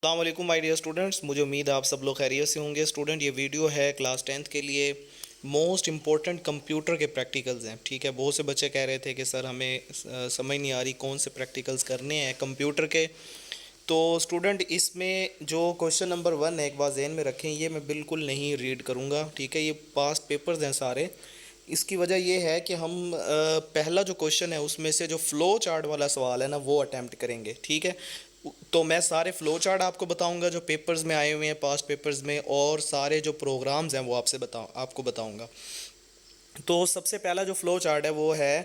अस्सलाम वालेकुम my dear students, मुझे उम्मीद है आप सब लोग खैरियत से होंगे। स्टूडेंट, ये वीडियो है क्लास 10th के लिए। मोस्ट इम्पॉर्टेंट कंप्यूटर के प्रैक्टिकल्स हैं। ठीक है, बहुत से बच्चे कह रहे थे कि सर हमें समझ नहीं आ रही कौन से प्रैक्टिकल्स करने हैं कंप्यूटर के। तो स्टूडेंट, इसमें जो क्वेश्चन नंबर 1 है, एक बार ज़हन में रखें, ये मैं बिल्कुल नहीं रीड करूँगा। ठीक है, ये पास्ट पेपर्स हैं सारे। इसकी वजह ये है कि हम पहला जो क्वेश्चन है उसमें से जो फ्लो चार्ट वाला सवाल है ना, वो अटैम्प्ट करेंगे। ठीक है, तो मैं सारे फ्लो चार्ट आपको बताऊंगा जो पेपर्स में आए हुए हैं, पास्ट पेपर्स में, और सारे जो प्रोग्राम्स हैं वो आपको बताऊंगा। तो सबसे पहला जो फ्लो चार्ट है वो है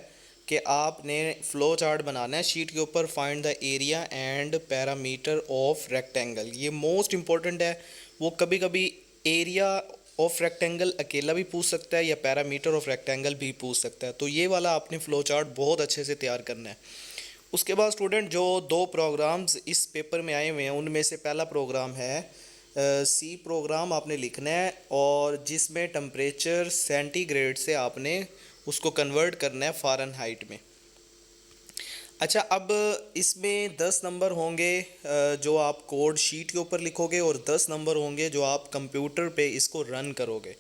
कि आपने फ्लो चार्ट बनाना है शीट के ऊपर। Find the area and parameter of rectangle, ये मोस्ट इंपॉर्टेंट है। वो कभी कभी एरिया ऑफ रेक्टेंगल अकेला भी पूछ सकता है या पैरामीटर ऑफ रेक्टेंगल भी पूछ सकता है। तो ये वाला आपने फ्लो चार्ट बहुत अच्छे से तैयार करना है। उसके बाद स्टूडेंट, जो दो प्रोग्राम्स इस पेपर में आए हुए हैं उनमें से पहला प्रोग्राम है सी प्रोग्राम आपने लिखना है, और जिसमें टेम्परेचर सेंटीग्रेड से आपने उसको कन्वर्ट करना है फ़ारेनहाइट में। अच्छा, अब इसमें 10 नंबर होंगे जो आप कोड शीट के ऊपर लिखोगे, और 10 नंबर होंगे जो आप कंप्यूटर पे इसको रन करोगे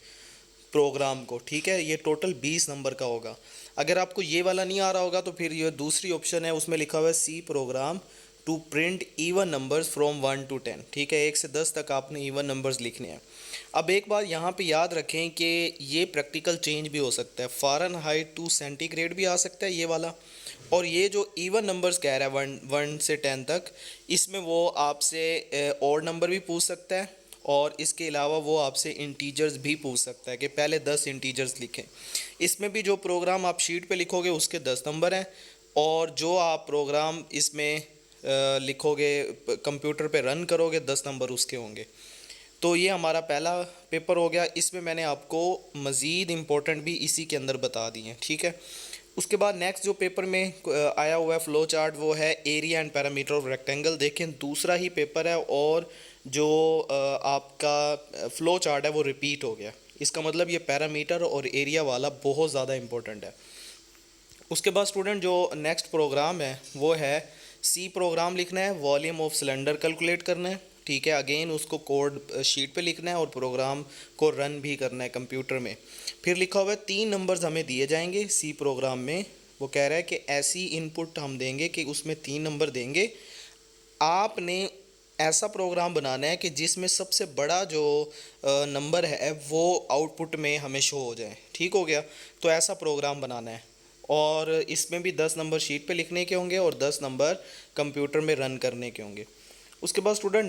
प्रोग्राम को। ठीक है, ये टोटल 20 नंबर का होगा। अगर आपको ये वाला नहीं आ रहा होगा तो फिर ये दूसरी ऑप्शन है, उसमें लिखा हुआ है C program to print even numbers from 1 to 10। ठीक है, 1 से 10 तक आपने इवन नंबर्स लिखने हैं। अब एक बार यहाँ पे याद रखें कि ये प्रैक्टिकल चेंज भी हो सकता है, फ़ारेनहाइट टू सेंटीग्रेड भी आ सकता है ये वाला। और ये जो इवन नंबर्स कह रहा है 1 से 10 तक, इसमें वो आपसे ऑड नंबर भी पूछ सकता है, और इसके अलावा वो आपसे इंटीजर्स भी पूछ सकता है कि पहले 10 इंटीजर्स लिखें। इसमें भी जो प्रोग्राम आप शीट पे लिखोगे उसके 10 नंबर हैं, और जो आप प्रोग्राम इसमें लिखोगे कंप्यूटर पे रन करोगे 10 नंबर उसके होंगे। तो ये हमारा पहला पेपर हो गया। इसमें मैंने आपको मज़ीद इम्पोर्टेंट भी इसी के अंदर बता दिए हैं। ठीक है, उसके बाद नेक्स्ट जो पेपर में आया हुआ है फ्लो चार्ट, वो है area and parameter of rectangle. देखें, दूसरा ही पेपर है और जो आपका फ्लो चार्ट है वो रिपीट हो गया। इसका मतलब ये पैरामीटर और एरिया वाला बहुत ज़्यादा इंपॉर्टेंट है। उसके बाद स्टूडेंट, जो नेक्स्ट प्रोग्राम है वो है सी प्रोग्राम लिखना है, वॉल्यूम ऑफ सिलेंडर कैलकुलेट करना है। ठीक है, अगेन उसको कोड शीट पे लिखना है और प्रोग्राम को रन भी करना है कंप्यूटर में। फिर लिखा हुआ है 3 नंबर्स हमें दिए जाएंगे सी प्रोग्राम में। वो कह रहा है कि ऐसी इनपुट हम देंगे कि उसमें 3 नंबर देंगे। आपने ऐसा प्रोग्राम बनाना है कि जिसमें सबसे बड़ा जो नंबर है वो आउटपुट में हमें शो हो जाए। ठीक हो गया, तो ऐसा प्रोग्राम बनाना है, और इसमें भी 10 नंबर शीट पे लिखने के होंगे और 10 नंबर कंप्यूटर में रन करने के होंगे। उसके बाद स्टूडेंट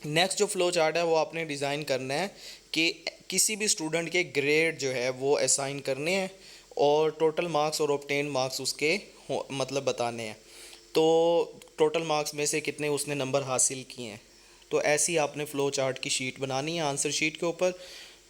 नेक्स्ट जो फ्लो चार्ट है वो आपने डिज़ाइन करना है कि किसी भी स्टूडेंट के ग्रेड जो है वो असाइन करने हैं, और टोटल मार्क्स और ऑब्टेन मार्क्स उसके मतलब बताने हैं। तो टोटल मार्क्स में से कितने उसने नंबर हासिल किए हैं। तो ऐसी आपने फ़्लो चार्ट की शीट बनानी है आंसर शीट के ऊपर।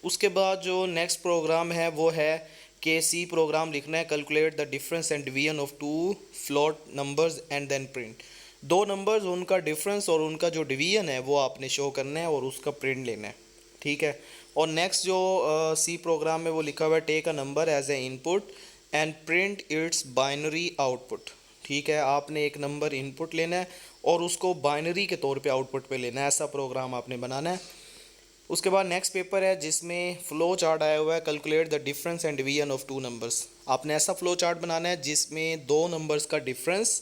उसके बाद जो नेक्स्ट प्रोग्राम है वो है कि सी प्रोग्राम लिखना है, calculate the difference and division of two float numbers and then print. दो नंबर्स, उनका डिफरेंस और उनका जो डिवीजन है वो आपने शो करना है और उसका प्रिंट लेना है। ठीक है, और नेक्स्ट जो सी प्रोग्राम में वो लिखा हुआ है, take a number as a input and print its binary output. ठीक है, आपने एक नंबर इनपुट लेना है और उसको बाइनरी के तौर पे आउटपुट पे लेना है। ऐसा प्रोग्राम आपने बनाना है। उसके बाद नेक्स्ट पेपर है जिसमें फ़्लो चार्ट आया हुआ है, calculate the difference and division of 2 numbers. आपने ऐसा फ़्लो चार्ट बनाना है जिसमें 2 नंबर्स का डिफरेंस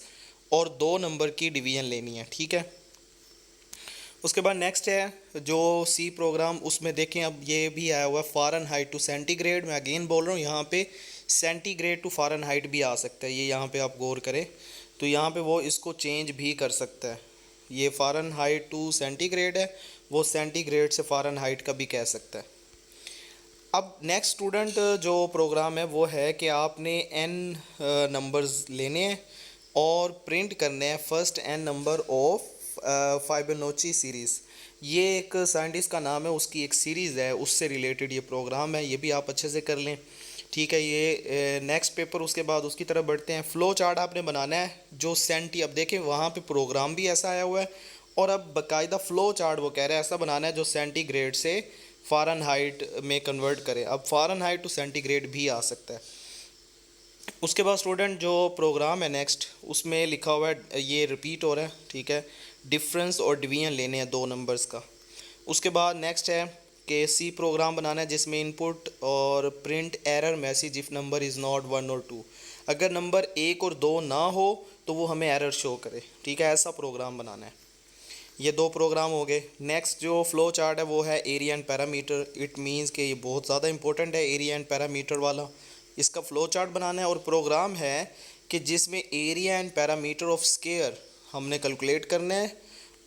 और 2 नंबर की डिवीजन लेनी है। ठीक है, उसके बाद नेक्स्ट है जो सी प्रोग्राम, उसमें देखें अब ये भी आया हुआ है फ़ारेनहाइट टू सेंटीग्रेड। मैं अगेन बोल रहा हूँ, यहाँ पे सेंटीग्रेड टू फ़ारेनहाइट भी आ सकता है। ये यहाँ पे आप गौर करें तो यहाँ पे वो इसको चेंज भी कर सकता है। ये फ़ारेनहाइट टू सेंटीग्रेड है, वो सेंटीग्रेड से फ़ारेनहाइट का भी कह सकता है। अब नेक्स्ट स्टूडेंट जो प्रोग्राम है वो है कि आपने n नंबर्स लेने हैं और प्रिंट करने हैं first n number of Fibonacci series. ये एक साइंटिस्ट का नाम है, उसकी एक सीरीज़ है, उससे रिलेटेड ये प्रोग्राम है। ये भी आप अच्छे से कर लें। ठीक है, ये नेक्स्ट पेपर उसके बाद उसकी तरफ बढ़ते हैं। फ़्लो चार्ट आपने बनाना है जो अब देखें वहाँ पे प्रोग्राम भी ऐसा आया हुआ है, और अब बाकायदा फ़्लो चार्ट वो कह रहा है ऐसा बनाना है जो सेंटीग्रेड से फ़ारेनहाइट में कन्वर्ट करे। अब फ़ारेनहाइट टू सेंटीग्रेड भी आ सकता है। उसके बाद स्टूडेंट जो प्रोग्राम है नेक्स्ट, उसमें लिखा हुआ है, ये रिपीट हो रहा है। ठीक है, डिफरेंस और डिवीजन लेने हैं दो नंबर्स का। उसके बाद नेक्स्ट है कि सी प्रोग्राम बनाना है जिसमें इनपुट और print error message if number is not 1 और 2। अगर नंबर 1 और 2 ना हो तो वो हमें एरर शो करे, ठीक है, ऐसा प्रोग्राम बनाना है। ये दो प्रोग्राम हो गए। नेक्स्ट जो फ्लो चार्ट है वो है area and parameter. It means कि ये बहुत ज़्यादा इंपॉर्टेंट है एरिया एंड पैरामीटर वाला। इसका फ्लो चार्ट बनाना है और प्रोग्राम है कि जिसमें area and parameter of square हमने कैलकुलेट करना है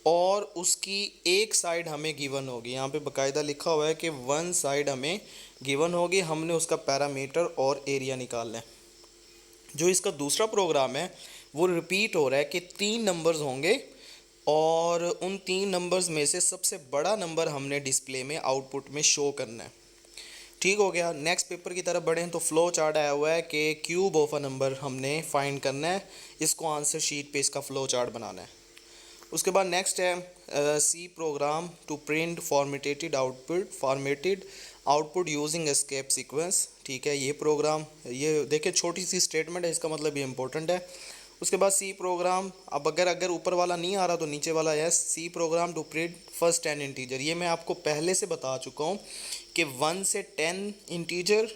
और उसकी एक साइड हमें गिवन होगी। यहाँ पे बाकायदा लिखा हुआ है कि वन साइड हमें गिवन होगी, हमने उसका पैरामीटर और एरिया निकालना है। जो इसका दूसरा प्रोग्राम है वो रिपीट हो रहा है कि 3 नंबर्स होंगे और उन 3 नंबर्स में से सबसे बड़ा नंबर हमने डिस्प्ले में आउटपुट में शो करना है। ठीक हो गया। नेक्स्ट पेपर की तरफ बढ़ें तो फ्लो चार्ट आया हुआ है कि क्यूब ऑफ अ नंबर हमने फाइंड करना है, इसको आंसर शीट पे इसका फ्लो चार्ट बनाना है। उसके बाद नेक्स्ट है C program to print formatted output using escape sequence. ठीक है, ये प्रोग्राम, ये देखिए छोटी सी स्टेटमेंट है, इसका मतलब ये इंपॉर्टेंट है। उसके बाद सी प्रोग्राम, अब अगर ऊपर वाला नहीं आ रहा तो नीचे वाला है C program to print first 10 integer. ये मैं आपको पहले से बता चुका हूँ कि 1 से 10 इंटीजर,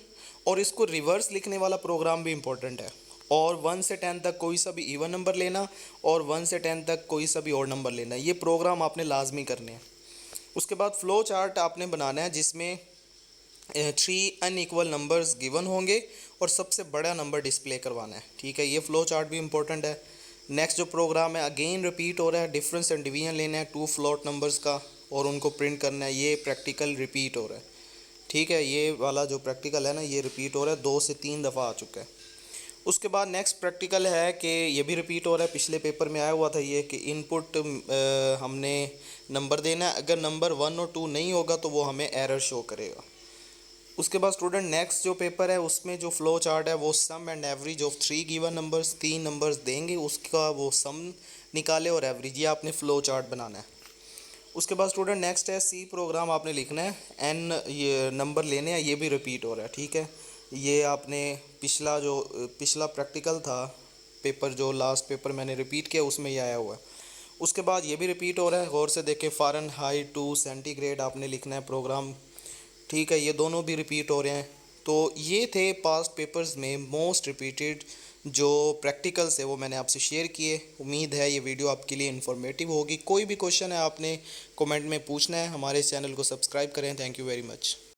और इसको रिवर्स लिखने वाला प्रोग्राम भी इंपॉर्टेंट है। और 1 से 10 तक कोई सा भी इवन नंबर लेना और 1 से 10 तक कोई सा भी और नंबर लेना, ये प्रोग्राम आपने लाजमी करने हैं। उसके बाद फ्लो चार्ट आपने बनाना है जिसमें 3 अनइक्वल नंबर्स गिवन होंगे और सबसे बड़ा नंबर डिस्प्ले करवाना है। ठीक है, ये फ्लो चार्ट भी इंपॉर्टेंट है। नेक्स्ट जो प्रोग्राम है अगेन रिपीट हो रहा है, डिफरेंस एंड डिवीजन लेना है 2 फ्लोट नंबर्स का और उनको प्रिंट करना है। ये प्रैक्टिकल रिपीट हो रहा है। ठीक है, ये वाला जो प्रैक्टिकल है ना ये रिपीट हो रहा है, 2 से 3 दफ़ा आ चुका है। उसके बाद नेक्स्ट प्रैक्टिकल है कि ये भी रिपीट हो रहा है, पिछले पेपर में आया हुआ था ये कि इनपुट हमने नंबर देना है, अगर नंबर 1 और 2 नहीं होगा तो वो हमें एरर शो करेगा। उसके बाद स्टूडेंट नेक्स्ट जो पेपर है उसमें जो फ्लो चार्ट है वो sum and average of 3 given numbers, 3 numbers देंगे उसका वो सम निकाले और एवरेज, ये आपने फ्लो चार्ट बनाना है। उसके बाद स्टूडेंट नेक्स्ट है सी प्रोग्राम आपने लिखना है, एन ये नंबर लेने हैं, ये भी रिपीट हो रहा है। ठीक है, ये आपने पिछला प्रैक्टिकल था पेपर, जो लास्ट पेपर मैंने रिपीट किया उसमें ये आया हुआ है। उसके बाद ये भी रिपीट हो रहा है, गौर से देखें, फ़ारेनहाइट टू सेंटीग्रेड आपने लिखना है प्रोग्राम। ठीक है, ये दोनों भी रिपीट हो रहे हैं। तो ये थे पास्ट पेपर्स में मोस्ट रिपीटेड जो प्रैक्टिकल्स है वो मैंने आपसे शेयर किए। उम्मीद है ये वीडियो आपके लिए इन्फॉर्मेटिव होगी। कोई भी क्वेश्चन है आपने कमेंट में पूछना है, हमारे चैनल को सब्सक्राइब करें। Thank you very much.